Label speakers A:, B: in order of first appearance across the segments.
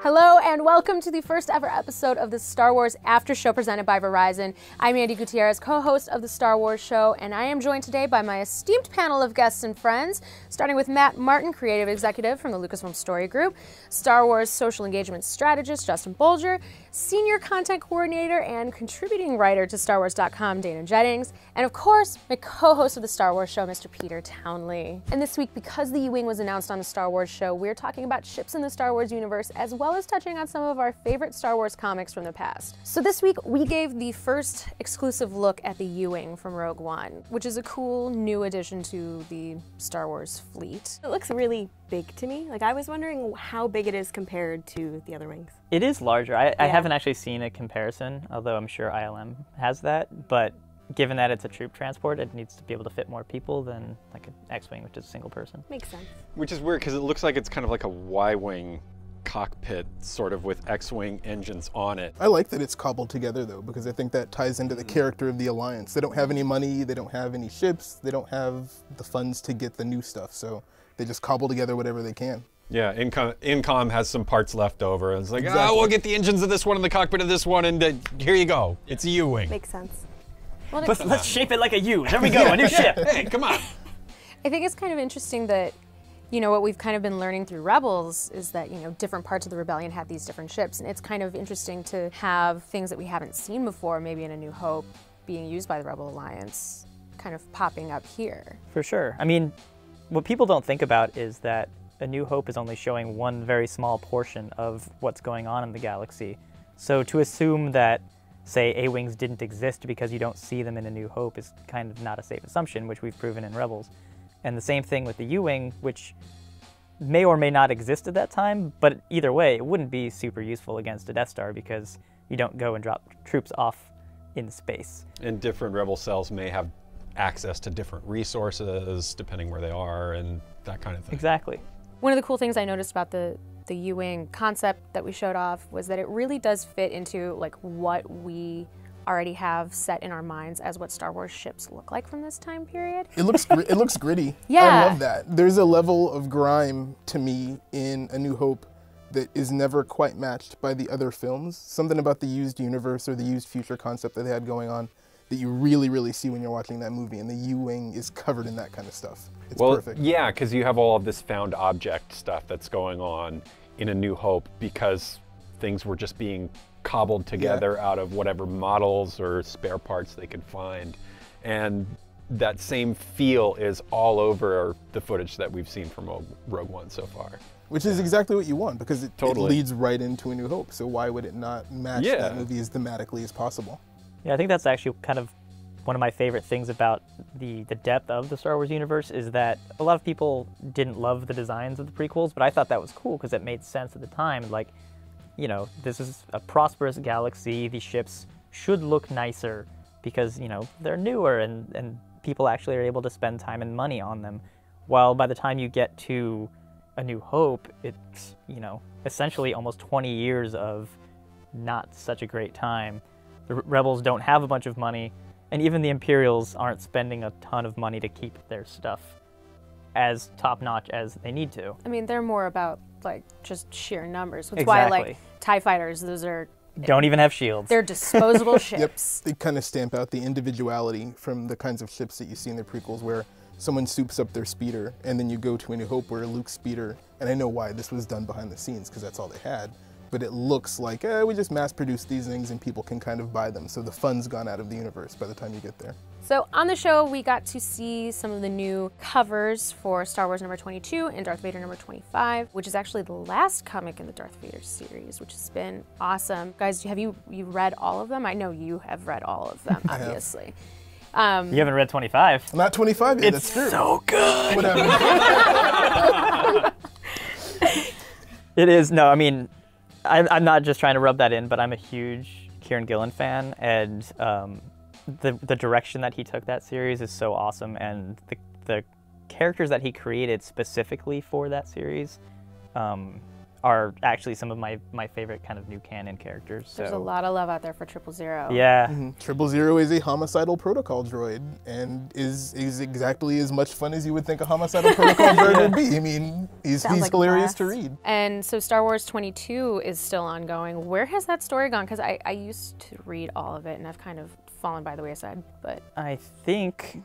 A: Hello and welcome to the first ever episode of the Star Wars After Show presented by Verizon. I'm Andy Gutierrez, co-host of the Star Wars Show, and I am joined today by my esteemed panel of guests and friends, starting with Matt Martin, creative executive from the Lucasfilm Story Group, Star Wars social engagement strategist Justin Bolger, senior content coordinator and contributing writer to StarWars.com Dana Jettings, and of course, my co-host of the Star Wars Show, Mr. Peter Townley. And this week, because the U-Wing was announced on the Star Wars Show, we're talking about ships in the Star Wars universe, as well as touching on some of our favorite Star Wars comics from the past. So this week, we gave the first exclusive look at the U-Wing from Rogue One, which is a cool new addition to the Star Wars fleet.
B: It looks really big to me. Like, I was wondering how big it is compared to the other wings.
C: It is larger. I haven't actually seen a comparison, although I'm sure ILM has that, but given that it's a troop transport, it needs to be able to fit more people than like an X-Wing, which is a single person.
B: Makes sense.
D: Which is weird, because it looks like it's kind of like a Y-Wing cockpit, sort of with X-Wing engines on it.
E: I like that it's cobbled together, though, because I think that ties into the character of the Alliance. They don't have any money, they don't have any ships, they don't have the funds to get the new stuff, so they just cobble together whatever they can.
D: Yeah, Incom has some parts left over, and it's like, oh, we'll get the engines of this one and the cockpit of this one, and here you go. It's a U-Wing.
B: Makes sense.
A: Well,
C: Let's shape it like a U. There we go, a new ship.
D: Hey, come on.
A: I think it's kind of interesting that, you know, what we've kind of been learning through Rebels is that, you know, different parts of the Rebellion had these different ships, and it's kind of interesting to have things that we haven't seen before, maybe in A New Hope, being used by the Rebel Alliance, kind of popping up here.
C: For sure. I mean, what people don't think about is that A New Hope is only showing one very small portion of what's going on in the galaxy. So to assume that, say, A-Wings didn't exist because you don't see them in A New Hope is kind of not a safe assumption, which we've proven in Rebels. And the same thing with the U-Wing, which may or may not exist at that time, but either way, it wouldn't be super useful against a Death Star because you don't go and drop troops off in space.
D: And different Rebel cells may have access to different resources, depending where they are, and that kind of thing.
C: Exactly.
A: One of the cool things I noticed about the U-Wing concept that we showed off was that it really does fit into like what we already have set in our minds as what Star Wars ships look like from this time period.
E: It looks gritty.
A: Yeah.
E: I love that. There's a level of grime to me in A New Hope that is never quite matched by the other films. Something about the used universe or the used future concept that they had going on that you really, really see when you're watching that movie, and the U-Wing is covered in that kind of stuff. It's perfect.
D: Yeah, because you have all of this found object stuff that's going on in A New Hope because things were just being cobbled together out of whatever models or spare parts they could find. And that same feel is all over the footage that we've seen from Rogue One so far.
E: Which is exactly what you want, because it
D: Totally.
E: leads right into A New Hope, so why would it not match that movie as thematically as possible?
C: Yeah, I think that's actually kind of one of my favorite things about the depth of the Star Wars universe is that a lot of people didn't love the designs of the prequels, but I thought that was cool because it made sense at the time. Like, you know, this is a prosperous galaxy. These ships should look nicer because, you know, they're newer and people actually are able to spend time and money on them. While by the time you get to A New Hope, it's, you know, essentially almost 20 years of not such a great time. The Rebels don't have a bunch of money, and even the Imperials aren't spending a ton of money to keep their stuff as top-notch as they need to.
A: I mean, they're more about like just sheer numbers. That's why like TIE fighters, those are
C: don't even have shields.
A: They're disposable ships.
E: Yep, they kind of stamp out the individuality from the kinds of ships that you see in the prequels where someone soups up their speeder, and then you go to A New Hope where Luke's speeder, and I know why this was done behind the scenes because that's all they had, but it looks like, we just mass-produce these things and people can kind of buy them, so the fun's gone out of the universe by the time you get there.
A: So on the show, we got to see some of the new covers for Star Wars number 22 and Darth Vader number 25, which is actually the last comic in the Darth Vader series, which has been awesome. Guys, have you read all of them? I know you have read all of them, obviously.
C: You haven't read 25.
E: I'm not 25 yet,
C: It's
E: that's true.
C: so good.
E: Whatever.
C: It is, no, I mean, I'm not just trying to rub that in, but I'm a huge Kieran Gillen fan, and the direction that he took that series is so awesome, and the characters that he created specifically for that series are actually some of my favorite kind of new canon characters.
A: There's
C: so.
A: a lot of love out there for 000.
C: Yeah.
E: 000 is a homicidal protocol droid and is exactly as much fun as you would think a homicidal protocol droid would be. I mean, he's
B: like
E: hilarious to
B: blast.
E: read.
A: And so Star Wars 22 is still ongoing. Where has that story gone? Because I used to read all of it and I've kind of fallen by the wayside, but...
C: I think,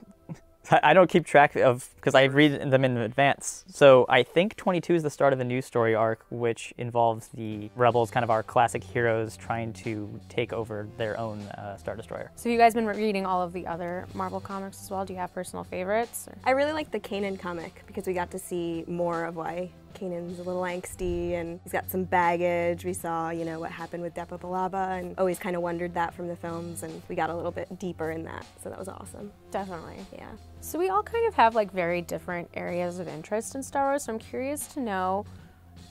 C: I don't keep track of, because I read them in advance. So I think 22 is the start of a new story arc, which involves the rebels, kind of our classic heroes, trying to take over their own Star Destroyer.
A: So you guys been reading all of the other Marvel comics as well? Do you have personal favorites? Or?
B: I really like the Kanan comic because we got to see more of why Kanan's a little angsty and he's got some baggage. We saw, you know, what happened with Depa Billaba and always kind of wondered that from the films, and we got a little bit deeper in that, so that was awesome.
A: Definitely.
B: Yeah.
A: So we all kind of have like very different areas of interest in Star Wars, so I'm curious to know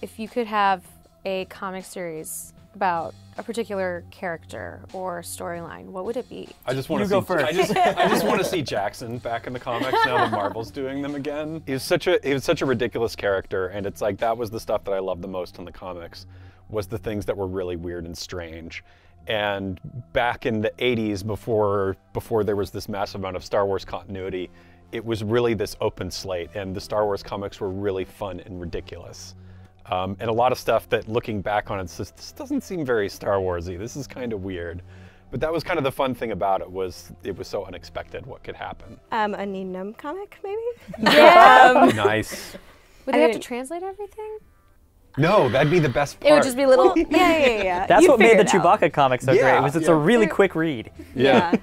A: if you could have a comic series about a particular character or storyline, what would it be?
D: I just want to
C: You go
D: see.
C: first.
D: I just want to see Jackson back in the comics now that Marvel's doing them again. He was such a ridiculous character, and it's like that was the stuff that I loved the most in the comics, was the things that were really weird and strange. And back in the 80s, before there was this massive amount of Star Wars continuity, it was really this open slate, and the Star Wars comics were really fun and ridiculous. And a lot of stuff that, looking back on it, says, this doesn't seem very Star Wars-y. This is kind of weird. But that was kind of the fun thing about it, was it was so unexpected what could happen.
B: A Neenum comic, maybe?
A: Yeah.
D: Nice.
A: Would they have to translate everything?
D: No, that'd be the best part.
A: It would just be little...
B: Yeah.
C: That's
B: You'd
C: what made
B: figure
C: the
B: it out.
C: Chewbacca comic so great. It's a really quick read.
B: Yeah.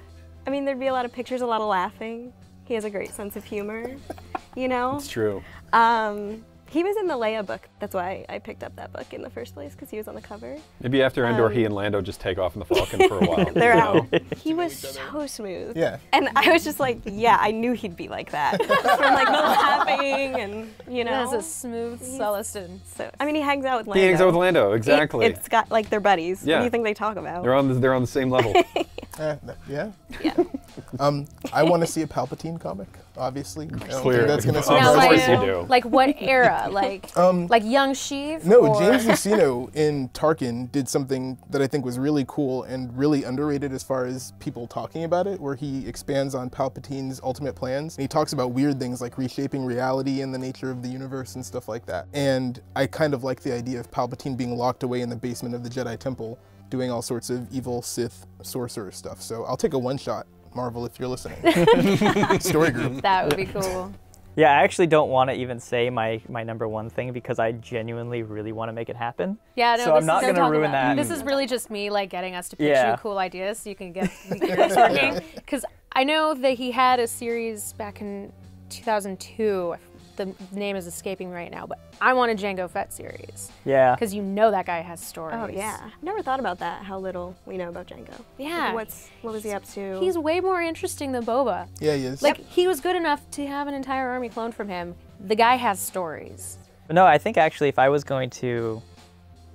B: I mean, there'd be a lot of pictures, a lot of laughing. He has a great sense of humor, you know?
D: It's true.
B: He was in the Leia book. That's why I picked up that book in the first place, because he was on the cover.
D: Maybe after Endor, he and Lando just take off in the Falcon for a while.
B: They're
D: you
B: out.
D: know?
B: He was so smooth.
E: Yeah.
B: And I was just like, yeah, I knew he'd be like that. From like the laughing and, you know.
A: That's a smooth Celestin.
B: So, I mean, he hangs out with Lando.
D: He hangs out with Lando, exactly.
B: It's got, like, they're buddies.
D: Yeah.
B: What do you think they talk about?
D: They're on the same level.
E: Yeah.
B: Yeah.
E: I want to see a Palpatine comic, obviously. I don't think
D: Clear.
E: that's going to
D: Of
E: sound
A: Now,
D: course
E: right.
D: you do.
A: like what era? Like young Sheev?
E: No,
A: or...
E: James Luceno in Tarkin did something that I think was really cool and really underrated as far as people talking about it, where he expands on Palpatine's ultimate plans. And he talks about weird things like reshaping reality and the nature of the universe and stuff like that. And I kind of like the idea of Palpatine being locked away in the basement of the Jedi Temple, doing all sorts of evil Sith sorcerer stuff. So I'll take a one-shot, Marvel, if you're listening. Story group.
A: That would be cool.
C: Yeah, I actually don't want to even say my number one thing because I genuinely really want to make it happen.
A: Yeah, no,
C: so I'm not going to ruin that.
A: This is really just me like getting us to pitch
C: Yeah.
A: you cool ideas so you can get the ears working. Because I know that he had a series back in 2002. The name is escaping me right now, but I want a Jango Fett series.
C: Yeah.
A: Because you know that guy has stories.
B: Oh, yeah. Never thought about that, how little we know about Jango.
A: Yeah.
B: What was he up to?
A: He's way more interesting than Boba.
E: Yeah, he is.
A: Like, he was good enough to have an entire army cloned from him. The guy has stories.
C: But no, I think actually if I was going to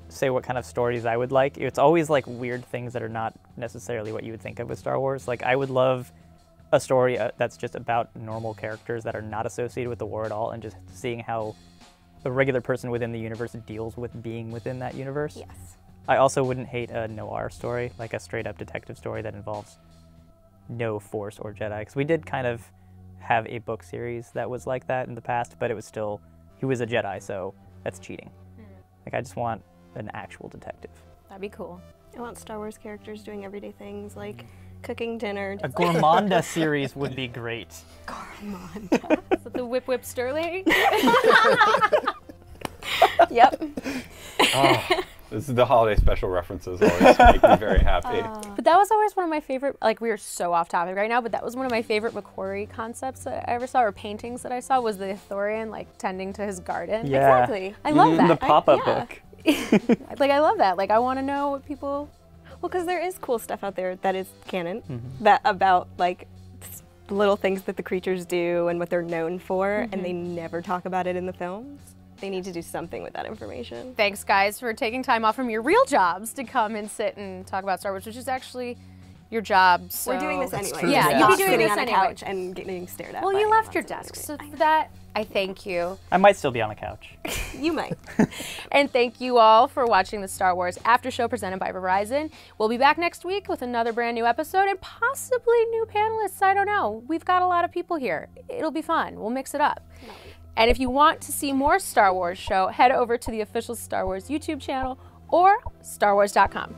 C: say what kind of stories I would like, it's always like weird things that are not necessarily what you would think of with Star Wars. Like I would love a story that's just about normal characters that are not associated with the war at all, and just seeing how a regular person within the universe deals with being within that universe.
B: Yes.
C: I also wouldn't hate a noir story, like a straight up detective story that involves no Force or Jedi, because we did kind of have a book series that was like that in the past, but it was still, he was a Jedi, so that's cheating. Like I just want an actual detective.
A: That'd be cool.
B: I want Star Wars characters doing everyday things like cooking dinner.
C: A Gourmanda series would be great.
B: Gourmanda.
A: Is it the Whip Whip Sterling?
B: Yep.
D: This is the holiday special references always make me very happy.
A: But that was always one of my favorite, like we are so off topic right now, but that was one of my favorite McQuarrie concepts that I ever saw, or paintings that I saw, was the Ithorian like tending to his garden.
C: Yeah.
B: Exactly.
A: I love that.
C: The pop-up
B: yeah.
C: book.
A: Like I love that. Like I want to know what people...
B: Well, because there is cool stuff out there that is canon, that about like little things that the creatures do and what they're known for, and they never talk about it in the films. They need to do something with that information.
A: Thanks guys for taking time off from your real jobs to come and sit and talk about Star Wars, which is actually your job. So.
B: We're doing this anyway.
E: true.
A: Yeah,
B: Not
A: you'd be doing
B: sitting
A: this
B: on a
A: anyway.
B: couch and getting stared at.
A: Well,
B: by
A: you left your
B: lots of
A: desk,
B: other
A: so
B: people.
A: for that, I thank you.
C: I might still be on the couch.
B: You might.
A: And thank you all for watching the Star Wars After Show presented by Verizon. We'll be back next week with another brand new episode and possibly new panelists. I don't know. We've got a lot of people here. It'll be fun. We'll mix it up. And if you want to see more Star Wars show, head over to the official Star Wars YouTube channel or starwars.com.